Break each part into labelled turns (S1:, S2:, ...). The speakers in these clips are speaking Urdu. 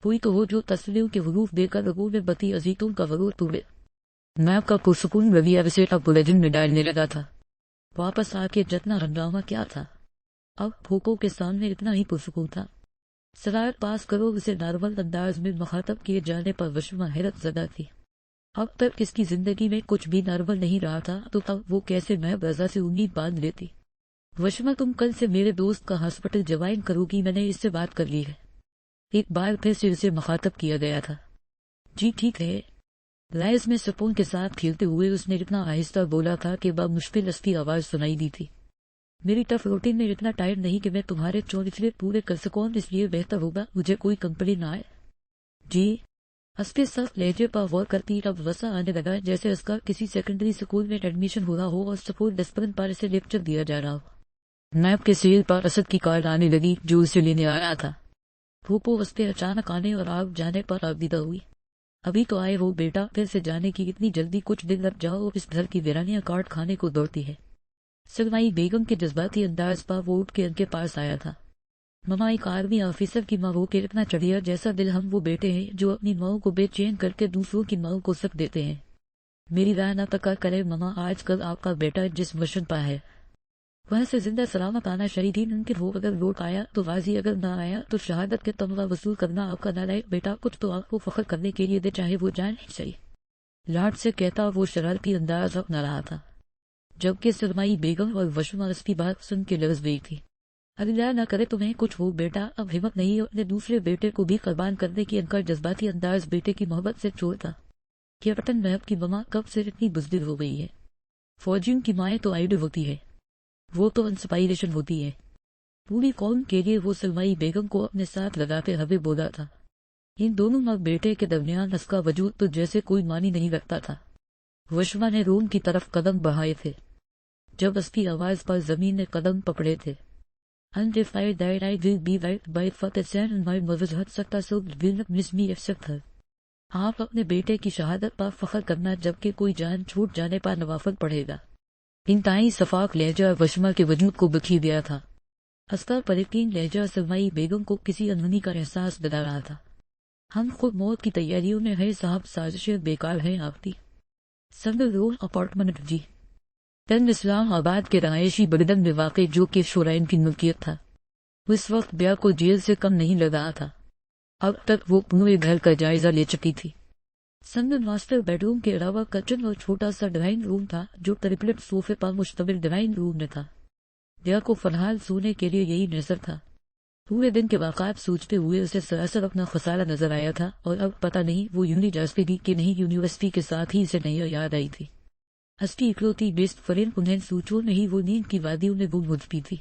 S1: کوئی تو ہو جو تسلیوں کے حروف دے کر رگوں میں بتی عزیتوں کا غرور توڑے۔ میں آپ کا پرسکون رویہ وسیٹا بلیٹن میں ڈالنے لگا تھا۔ واپس آ کے جتنا ہنگامہ کیا تھا، اب پھوکوں کے سامنے اتنا ہی پرسکون تھا۔ سرائر پاس کرو اسے نارمل انداز میں مخاطب کیے جانے پر وشما حیرت زدہ تھی۔ اب تک اس کی زندگی میں کچھ بھی نارمل نہیں رہا تھا، تو اب وہ کیسے محض رضا سے امید باندھ لیتی۔ وشما، تم کل سے میرے دوست کا ہاسپٹل جوائن کرو گی، میں نے اس سے بات کر لی ہے۔ ایک بار پھر سے اسے مخاطب کیا گیا تھا۔ جی ٹھیک ہے، لائز میں سپون کے ساتھ کھیلتے ہوئے اس نے اتنا آہستہ بولا تھا کہ بمشکل اس کی آواز سنائی دی تھی۔ میری ٹف روٹین میں اتنا ٹائم نہیں کہ میں تمہارے 24 پورے کر سکوں، اس لیے بہتر ہوگا مجھے کوئی کمپنی نہ آئے۔ جی، اس کے سخت لہجے پر غور کرتی اب غصہ آنے لگا، جیسے اس کا کسی سیکنڈری اسکول میں ایڈمیشن ہو رہا ہو اور سپورٹ ڈسپلن پر اسے لیکچر دیا جا رہا ہو۔ نیب کے سیل پر اسد کی کار آنے لگی جو اسے لینے آیا تھا۔ پھوپھو اس پہ اچانک آنے اور آگ جانے پر آبیدہ ہوئی۔ ابھی تو آئے ہو بیٹا، پھر سے جانے کی اتنی جلدی؟ کچھ دن لگ جاؤ، اس گھر کی ویرانیاں کاٹ کھانے کو دوڑتی ہے۔ سلمائی بیگم کے جذباتی انداز پر وہ اٹھ کے ان کے پاس آیا تھا۔ مما، ایک آرمی آفیسر کی ماں ہو کے اتنا چڑھیا جیسا دل ہم وہ بیٹے ہیں جو اپنی ماں کو بے چین کر کے دوسروں کی ماں کو سکھ دیتے ہیں۔ میری رائے نہ تکا کرے مما، آج کل آپ کا بیٹا جس مشن پہ ہے وہاں سے زندہ سلامت آنا شہید ہی ممکن ہو۔ اگر لوٹ آیا تو واضح، اگر نہ آیا تو شہادت کے تمغہ وصول کرنا آپ کا نالائق بیٹا کچھ تو آپ کو فخر کرنے کے لیے دے، چاہے وہ جان نہیں چاہیے۔ لاڈ سے کہتا وہ شرارتی انداز اپنا رہا تھا، جبکہ سلمائی بیگم اور وشما اس کی بات سن کے لرز گئی تھی۔ اللہ نہ کرے تمہیں کچھ ہو بیٹا، اب ہمت نہیں اپنے دوسرے بیٹے کو بھی قربان کرنے کی۔ ان کا جذباتی انداز بیٹے کی محبت سے چور تھا۔ کیپٹن محب کی ماں کب سے اتنی بزدل ہو گئی ہے؟ فوجیوں کی مائیں تو آئیڈل ہوتی ہے، وہ تو انسپائریشن ہوتی ہے پوری قوم کے لیے۔ وہ سلمائی بیگم کو اپنے ساتھ لگاتے ہوئے بولا تھا۔ ان دونوں ماں بیٹے کے درمیان اس کا وجود تو جیسے کوئی معنی نہیں رکھتا تھا۔ وشما نے روم کی طرف قدم بڑھائے تھے جب اس کی آواز پر زمین نے قدم پکڑے تھے۔ Undefined that I will be right by Father San and my mother's heart sakta so will not miss me except her۔ آپ اپنے بیٹے کی شہادت پر فخر کرنا جبکہ کوئی جان چھوٹ جانے پر نوافل پڑھے گا۔ انتہائی شفاف لہجہ وشما کے وجود کو بکھی دیا تھا۔ اس کا پریقین لہجہ سلمائی بیگم کو کسی انہونی کا احساس دلا رہا تھا۔ ہم خود موت کی تیاریوں میں ہے صاحب، سازشیں بیکار ہیں آپ کی۔ سنگل رول اپارٹمنٹ جی، تن اسلام آباد کے رہائشی بلدن میں واقع جو کہ شورائن کی ملکیت تھا۔ اس وقت بیا کو جیل سے کم نہیں لگ رہا تھا۔ اب تک وہ پورے گھر کا جائزہ لے چکی تھی۔ سنگل ماسٹر بیڈ روم کے علاوہ کچن اور چھوٹا سا ڈرائنگ روم تھا جو ٹرپلٹ صوفے پر مشتمل ڈرائنگ روم میں تھا۔ بیا کو فی الحال سونے کے لیے یہی نظر تھا۔ پورے دن کے واقعات سوچتے ہوئے اسے سراسر اپنا خسارہ نظر آیا تھا، اور اب پتہ نہیں وہ یونی جا سکے گی کہ نہیں۔ یونیورسٹی کے ساتھ ہی اسے نہیں یاد آئی تھی۔ اس کی اکلوتی بیسٹ فرینڈ انہیں سوچوں نہیں وہ نیند کی وادیوں میں گم ہو چکی تھی۔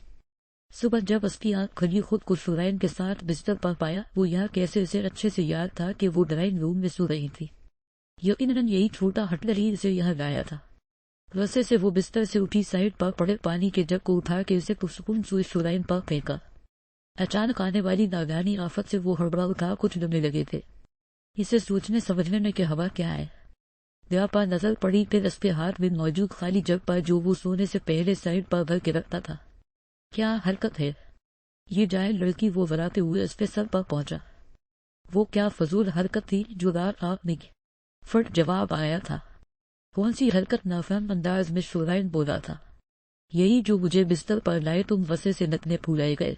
S1: صبح جب اس کی آنکھ کھلی خود کو شورائن کے ساتھ بستر پر پایا، وہ یہاں کیسے اسے اچھے سے یاد تھا کہ وہ ڈرائنگ روم میں سو رہی تھی۔ یقیناً یہی چھوٹا ہٹلر ہی اسے یہاں لایا تھا۔ رسے سے وہ بستر سے اٹھی، سائڈ پر پڑے پانی کے جگ کو اٹھا کے اسے پرسکون سوئی شورائن پر پھینکا۔ اچانک آنے والی ناگہانی آفت سے وہ ہڑبڑا اٹھا، کچھ لمحے لگے تھے اسے سوچنے سمجھنے میں کہ ہوا کیا ہے۔ دیا پر نظر پڑی، پھر اس کے ہاتھ میں موجود خالی جگ پر جو وہ سونے سے پہلے سائڈ پر بھر کے رکھتا تھا۔ کیا حرکت ہے یہ جاہل لڑکی، وہ وراتے ہوئے اس کے سر پر پہنچا۔ وہ کیا فضول حرکت تھی جو رات آپ نے کی؟ فٹ جواب آیا تھا۔ کون سی حرکت؟ نافہم انداز میں شورائن بولا تھا۔ یہی جو مجھے بستر پر لائے تم وسے سے نتنے پھولائے گئے۔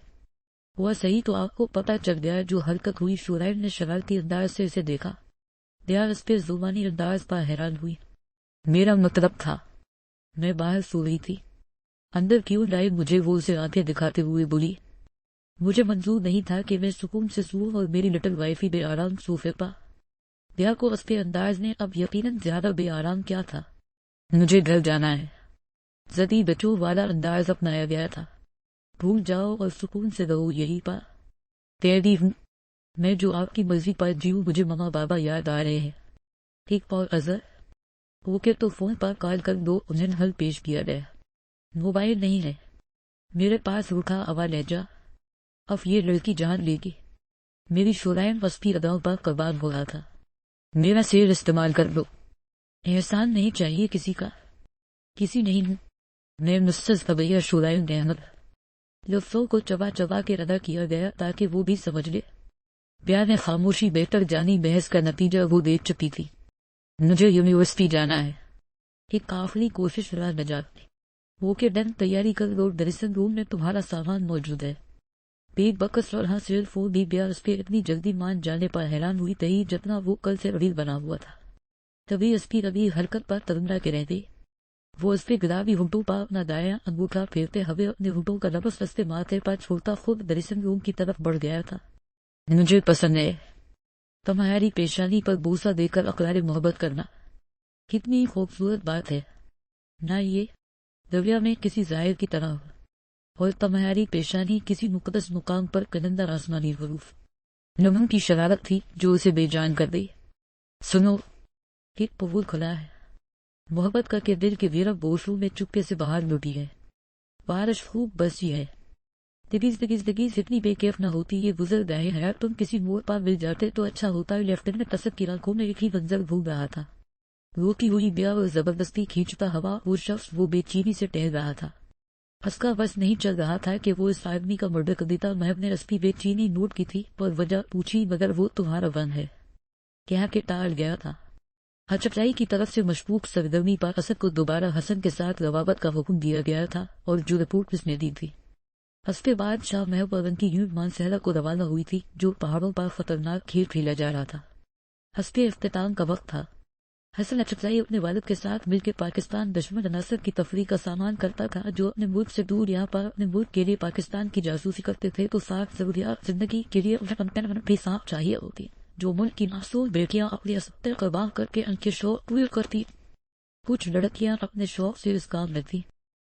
S1: وہ صحیح تو آپ کو پتہ چل گیا جو حرکت ہوئی؟ شورائن نے شرارتی انداز سے اسے دیکھا۔ دیا اس پہ زبانی انداز پر حیران ہوئی۔ میرا مطلب تھا میں باہر سو رہی تھی، اندر کیوں لائے مجھے؟ وہ اسے آنکھیں دکھاتے ہوئے بولی۔ مجھے منظور نہیں تھا کہ میں سکون سے سوں اور میری لٹل وائفی بے آرام صوفے پر۔ دیا کو اس کے انداز نے اب یقیناً زیادہ بے آرام کیا تھا۔ مجھے گھر جانا ہے، ذاتی بچوں والا انداز اپنایا گیا تھا۔ بھول جاؤ اور سکون سے رہو یہی پر۔ تیری ہوں میں جو آپ کی مرضی پر جیوں، مجھے ماما بابا یاد آ رہے ہیں۔ ٹھیک اور اظہر اوکے تو فون پر کال کر دو، انہیں حل پیش کیا گیا۔ موبائل نہیں ہے میرے پاس، روکھا آوا لہجہ۔ اب یہ لڑکی جان لے گی۔ میری شورائن وسفی اداؤں پر قربان ہو رہا تھا۔ میرا سیر استعمال کر لو، احسان نہیں چاہیے کسی کا، کسی نہیں ہوں میں مستز طبیہ شورائن احمد۔ لفظوں کو چبا چبا کے ادا کیا گیا تاکہ وہ بھی سمجھ لے۔ بیار نے خاموشی بہتر جانی بحث کا نتیجہ وہ دیکھ چکی تھی۔ مجھے یونیورسٹی جانا ہے، ایک آخری کوشش راہ نجات کی۔ وہ کہ ڈن تیاری کر لو، ڈریسنگ روم میں تمہارا سامان موجود ہے۔ بیگ بکس اور صرف وہ بھی بیار اس کے اتنی جلدی مان جانے پر حیران ہوئی تھی جتنا وہ کل سے ریل بنا ہوا تھا۔ تبھی اس کی کبھی حرکت پر ترنڈا کے رہتی، وہ اس کے گلابی ہونٹوں پر اپنا دایاں انگوٹھا پھیرتے ہوئے اپنے ہونٹوں کا لبس رستے ماتھے پر چھوڑتا خود ڈریسنگ روم کی طرف بڑھ گیا تھا۔ مجھے پسند ہے تمہاری پیشانی پر بوسہ دے کر اقرار محبت کرنا، کتنی خوبصورت بات ہے نہ یہ، دریا میں کسی ظاہر کی طرح ہو اور تمہاری پیشانی کسی مقدس مقام پر کلندر آسمانی حروف۔ نمن کی شرارت تھی جو اسے بے جان کر دی۔ سنو، ایک قبول کھلا ہے، محبت کا کہ دل کے ویرب بوشوں میں چپکے سے باہر لوٹی ہے۔ بارش خوب برسی ہے، دگیز اتنی بے کیف نہ ہوتی، یہ گزر گئے ہے، تم کسی موڑ پر مل جاتے تو اچھا ہوتا۔ لیفٹیننٹ اسد کی آنکھوں میں ایک ہی منظر گھوم رہا تھا، روتی ہوئی بیار اور زبردستی کھینچتا ہوا وہ شخص وہ بے چینی سے ٹہل رہا تھا۔ اس کا بس نہیں چل رہا تھا کہ وہ اس آدمی کا مرڈر کر دیتا۔ محب نے اس کی بے چینی نوٹ کی تھی اور وجہ پوچھی، مگر وہ تمہارا ون ہے کہہ کے ٹال گیا تھا۔ ہچکچائی کی طرف سے مشکوک سرگرمی پر اسد کو دوبارہ حسن کے ساتھ روابط کا حکم دیا گیا تھا، اور جو رپورٹ اس نے دی تھی اس کے بعد شاہ محب اور ان کی یوں مانسہرہ کو روانہ ہوئی تھی جو پہاڑوں پر خطرناک کھیل کھیلا جا رہا تھا۔ اس کے اختتام کا وقت تھا۔ حسن ہچکچائی اپنے والد کے ساتھ مل کے پاکستان دشمن عناصر کی تفریح کا سامان کرتا تھا جو اپنے ملک سے دور یہاں پر اپنے ملک کے لیے پاکستان کی جاسوسی کرتے تھے، تو ساتھ ضروریات زندگی کے لیے انہیں بھی ساتھ چاہیے ہوتی جو ملک کی معصوم بیٹیاں اپنی اسبتیں قربان کر کے ان کے شوق پورے کرتی۔ کچھ لڑکیاں اپنے شوق سے اس کام میں تھی،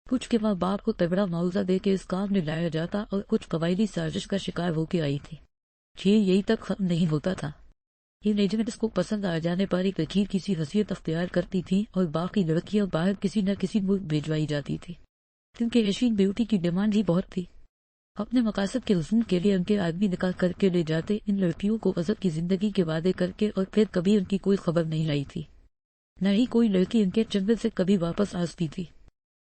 S1: کچھ کے ماں باپ کو تگڑا معاوضہ دے کے اس کام میں لایا جاتا، اور کچھ قبائلی سازش کا شکار ہو کے آئی تھی۔ کھیل یہی تک ختم نہیں ہوتا تھا، یہ ایجنٹس کو پسند آ جانے پر ایک لکیر کی سی حیثیت اختیار کرتی تھی اور باقی لڑکیاں باہر کسی نہ کسی ملک بھیجوائی جاتی تھی، کیونکہ ایشین بیوٹی کی ڈیمانڈ ہی بہت تھی۔ اپنے مقاصد کے حسن کے لیے ان کے آدمی نکاح کر کے لے جاتے، ان لڑکیوں کو عزت کی زندگی کے وعدے کر کے، اور پھر کبھی ان کی کوئی خبر نہیں لائی تھی، نہ ہی کوئی لڑکی ان کے چنگل سے کبھی واپس آ سکتی تھی۔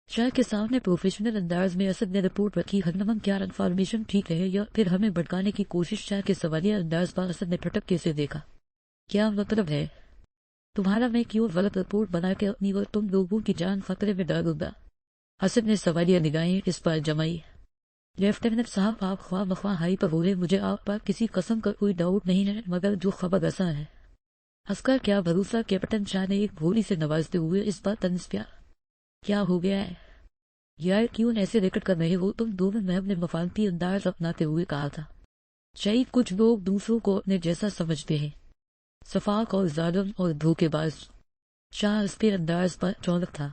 S1: شاہ کے سامنے پروفیشنل انداز میں اسد نے رپورٹ رکھی، ہرنمن کیا انفارمیشن ٹھیک ہے یا پھر ہمیں بھٹکانے کی کوشش؟ شاہ کے سوالیہ انداز پر اسد نے پھٹک کے اسے دیکھا۔ کیا مطلب ہے تمہارا؟ میں کیوں غلط رپورٹ بنا کے اپنی اور تم لوگوں کی جان خطرے میں ڈالوں گا؟ اسد نے سوالیہ نگاہیں اس پر جمائی۔ لیفٹیننٹ صاحب، آپ خواہ مخواہ ہائی پر بولے، مجھے آپ پر کسی قسم کا کوئی ڈاؤٹ نہیں ہے، مگر جو خبر رساں ہے اس کا کیا بھروسہ؟ کیپٹن شاہ نے ایک بھولی سے نوازتے ہوئے اس پر طنز کیا۔ کیا ہو گیا ہے یار، کیوں ایسے ریکٹ کر رہے ہو تم دونوں؟ محب نے مفالتی انداز اپناتے ہوئے کہا تھا۔ شاید کچھ لوگ دوسروں کو اپنے جیسا سمجھتے ہیں، شفاق اور ظالم اور دھوکے باز۔ شاہ اس کے انداز پر چونک تھا۔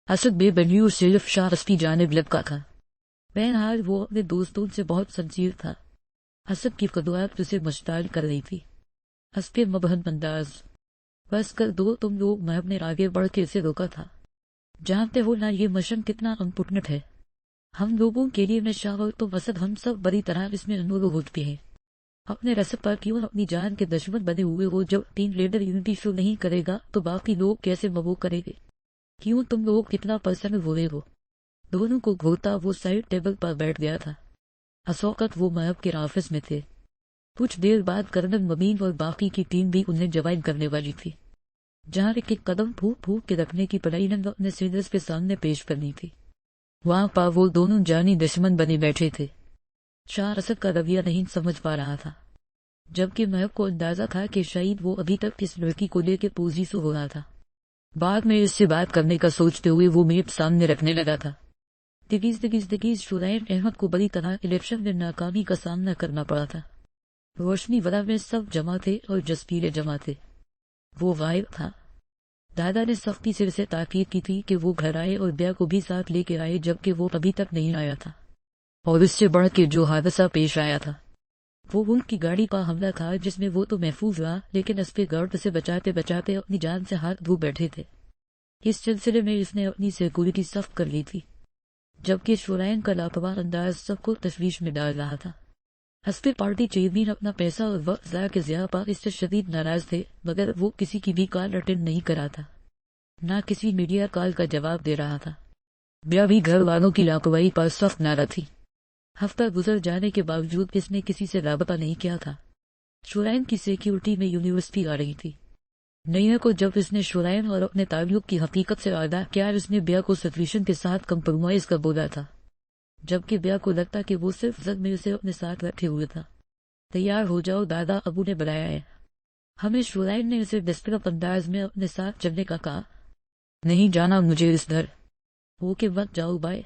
S1: اسد بے بنیو صرف شاہ اس کی جانب لپکا تھا، بہرحال وہ اپنے دوستوں سے بہت سنسیر تھا۔ اسد کی قدوات اسے مشتعل کر رہی تھی، اس کے مبہم انداز۔ بس کر دو تم لوگ، محب نے آگے بڑھ کے اسے روکا تھا۔ جانتے ہو نا یہ مشن کتنا امپورٹنٹ ہے ہم لوگوں کے لیے؟ میں شاہ اور تم اسد، ہم سب بڑی طرح اس میں انوالو ہو چکے ہیں۔ اپنے رسد پر کیوں اپنی جان کے دشمن بنے ہوئے ہو؟ جب ٹیم لیڈر یونٹی شو نہیں کرے گا تو باقی لوگ کیسے مبو کریں گے؟ کیوں تم لوگ کتنا پرسنل ہو رہے ہو؟ دونوں کو گھورتا وہ سائڈ ٹیبل پر بیٹھ گیا تھا۔ اس وقت وہ محب کے آفس میں تھے۔ کچھ دیر بعد کرنل مبین اور باقی کی ٹیم بھی انہیں جوائن کرنے والی تھی، جہاں ایک ایک قدم پھونک پھونک کے رکھنے کی پڑائی نے اپنے سینئرز کے سامنے پیش کرنی تھی۔ وہاں پر وہ دونوں جانی دشمن بنے بیٹھے تھے۔ شاہ اسد کا رویہ نہیں سمجھ پا رہا تھا، جبکہ محب کو اندازہ تھا کہ شاید وہ ابھی تک اس لڑکی کو لے کے پوزی سے ہو رہا تھا۔ بعد میں اس سے بات کرنے کا سوچتے ہوئے وہ میپ سامنے رکھنے لگا تھا۔ دگیز شرائن احمد کو بڑی طرح الیکشن میں ناکامی کا سامنا کرنا پڑا تھا۔ روشنی ورا میں سب جمع تھے اور جسپیرے جمع تھے، وہ غائب تھا۔ دادا نے سختی سے اسے تاکید کی تھی کہ وہ گھر آئے اور بیا کو بھی ساتھ لے کے آئے، جبکہ وہ ابھی تک نہیں آیا تھا۔ اور اس سے بڑھ کے جو حادثہ پیش آیا تھا وہ ان کی گاڑی پر حملہ تھا، جس میں وہ تو محفوظ رہا لیکن اس پہ گارڈ سے بچاتے بچاتے اپنی جان سے ہاتھ دھو بیٹھے تھے۔ اس سلسلے میں اس نے اپنی سیکورٹی سخت کر لی تھی، جبکہ شورائن کا لاپرواہ انداز سب کو تشویش میں ڈال رہا تھا۔ اس پہ پارٹی چیئرمین اپنا پیسہ اور وقت ضائع کے ضیاع پر اس سے شدید ناراض تھے، مگر وہ کسی کی بھی کال اٹینڈ نہیں کرا تھا، نہ کسی میڈیا کال کا جواب دے رہا تھا۔ بیا بھی گھر والوں کی لاپرواہی پر سخت ناراض تھی۔ ہفتہ گزر جانے کے باوجود اس نے کسی سے رابطہ نہیں کیا تھا۔ شورائن کی سیکیورٹی میں یونیورسٹی آ رہی تھی۔ نیئر کو جب اس نے شورائن اور اپنے تعلق کی حقیقت سے آگاہ کیا، اس نے بیا کو سچویشن کے ساتھ کمپرومائز کا بولا تھا، جبکہ بیا کو لگتا کہ وہ صرف زد میں اسے اپنے ساتھ رکھے ہوئے تھا۔ تیار ہو جاؤ، دادا ابو نے بلایا ہے۔ ہمیں شورائن نے اسے ڈسٹرب انداز میں اپنے ساتھ چلنے کا کہا۔ نہیں جانا مجھے اس گھر۔ ہو کے مت جاؤ بائے۔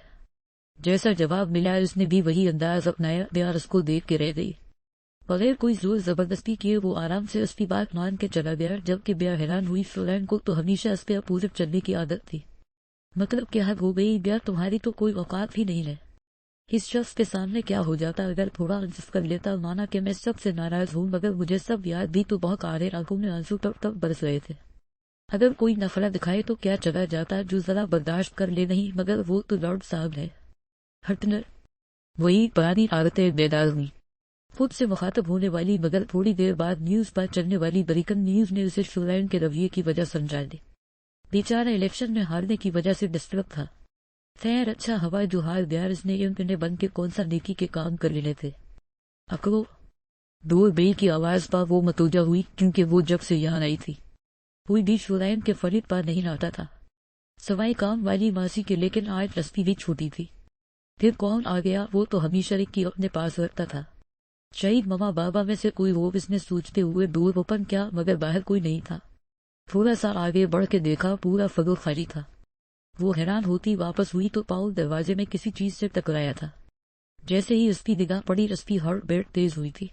S1: جیسا جواب ملا اس نے بھی وہی انداز اپنایا۔ بیا اس کو دیکھ کے رہ گئی۔ بغیر کوئی زور زبردستی کیے وہ آرام سے اس کی بات مان کے چلا گیا، جبکہ بیا حیران ہوئی۔ شورائن کو تو ہمیشہ اس پہ اپوزٹ چلنے کی عادت تھی۔ مطلب کیا حد ہو گئی بیا، تمہاری تو کوئی اوقات ہی نہیں ہے۔ اس شخص کے سامنے کیا ہو جاتا اگر تھوڑا انصاف کر لیتا، مانا کہ میں سب سے ناراض ہوں مگر مجھے سب یاد بھی تو بہت آرے آنکھوں میں آنسو تب تک برس رہے تھے۔ اگر کوئی نفرت دکھائے تو کیا چلا جاتا جو ذرا برداشت کر لے، نہیں مگر وہ تو لارڈ صاحب ہے۔ ہٹنر وہی پرانی عادتیں بیدار ہوئی۔ خود سے مخاطب ہونے والی مگر تھوڑی دیر بعد نیوز پر چلنے والی بریکن نیوز نے اسے شورائن کے رویے کی وجہ سمجھا دی۔ بیچارہ الیکشن میں ہارنے کی وجہ سے ڈسٹرب تھا۔ خیر اچھا ہوا جو ہار گیا، اس نے انٹرنے بن کے کون سا نیکی کے کام کر لینے تھے۔ اکڑو دور بیل کی آواز پر وہ متوجہ ہوئی، کیونکہ وہ جب سے یہاں آئی تھی کوئی بھی شورائن کے فرید پر نہیں آتا تھا سوائے کام والی ماسی کے، لیکن آج رسپی بھی چھوٹی تھی۔ پھر کون آ گیا؟ وہ تو ہمیشہ کی اپنے پاس رکھتا تھا۔ شہید ماما بابا میں سے کوئی وہ، اس نے سوچتے ہوئے ڈور اوپن کیا مگر باہر کوئی نہیں تھا۔ تھوڑا سا آگے بڑھ کے دیکھا، پورا فلور خالی تھا۔ وہ حیران ہوتی واپس ہوئی تو پاؤں دروازے میں کسی چیز سے ٹکرایا تھا۔ جیسے ہی اس کی نگاہ پڑی، اس کی ہارٹ بیٹ تیز ہوئی تھی۔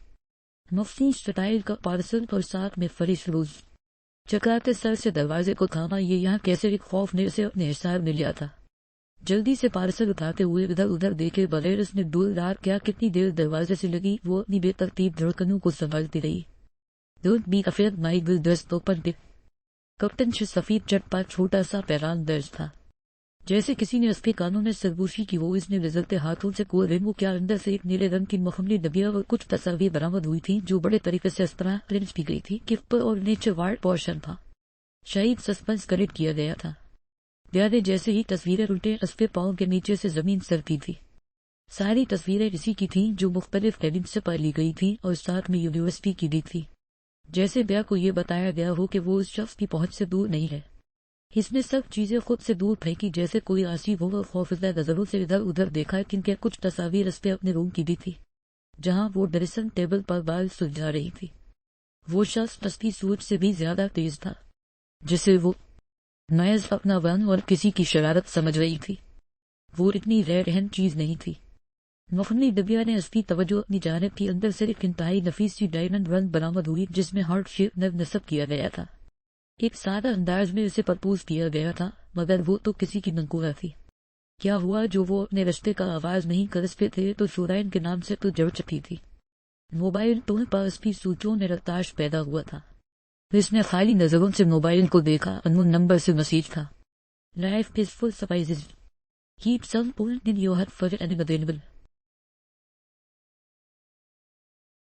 S1: مفتی سٹائل کا پارسل اور ساتھ میں فریش روز۔ چکراتے سر سے دروازے کو تھاما، یہ یہاں کیسے ایک خوف نے اسے اپنے حساب میں لیا تھا۔ جلدی سے پارسل اٹھاتے ہوئے ادھر ادھر دیکھے بغیر اس نے دور رات کیا کتنی دیر دروازے سے لگی وہ اپنی بے ترتیب دھڑکنوں کو سنبھالتی رہی۔ Don't be afraid my will just open it. Captain سے سفید چٹ پر چھوٹا سا پیغام درج تھا، جیسے کسی نے اس کے کانوں میں سرگوشی کی۔ وہ اس نے نزلتے ہاتھوں سے کو ریمو کیا۔ اندر سے ایک نیلے رنگ کی مخملی ڈبیا اور کچھ تصاویر برآمد ہوئی تھیں جو بڑے طریقے سے اس طرح ارینج کی گئی تھی کہ اوپر اور نیچے وائٹ پورشن تھا۔ شاید سسپنس کریکٹ کیا گیا تھا۔ بیا نے جیسے ہی تصویریں الٹے، اس کے پاؤں کے نیچے سے زمین سرکی تھی۔ ساری تصویریں اسی کی تھیں جو مختلف کیبن سے پر لی گئی تھیں اور ساتھ میں یونیورسٹی کی دی تھی۔ جیسے بیا کو یہ بتایا گیا ہو کہ وہ اس شخص کی پہنچ سے دور نہیں ہے۔ اس نے سب چیزیں خود سے دور پھینکی جیسے کوئی آسیب ہو، خوفزدہ نظروں سے ادھر ادھر دیکھا، کیونکہ کچھ تصاویر اس پہ اپنے روم کی بھی تھی جہاں وہ ڈریسنگ ٹیبل پر بال سلجھا رہی تھی۔ وہ شخص اس کی سوچ سے بھی زیادہ تیز تھا، جسے وہ محض اپنا ون اور کسی کی شرارت سمجھ رہی تھی۔ وہ اتنی غیر اہم چیز نہیں تھی۔ مخملی ڈبیا نے اس کی توجہ اپنی جانب کی۔ اندر سے ایک انتہائی نفیس سی ڈائمنڈ رنگ برآمد ہوئی جس میں ہارٹ شیپ نصب کیا گیا تھا۔ ایک سادہ انداز میں اسے پرپوز کیا گیا تھا مگر وہ تو کسی کی منقورہ تھی۔ کیا ہوا جو وہ اپنے رشتے کا آواز نہیں کر سکتے تھے تو شورائن کے نام سے تو جڑ چکی تھی۔ موبائل ٹون پر اس کی سوچوں میں رفتاش پیدا ہوا تھا۔ اس نے خالی نظروں سے موبائل کو دیکھا۔ انون نمبر سے میسیج تھا۔ Life is full surprises, keep some point in your heart for any available.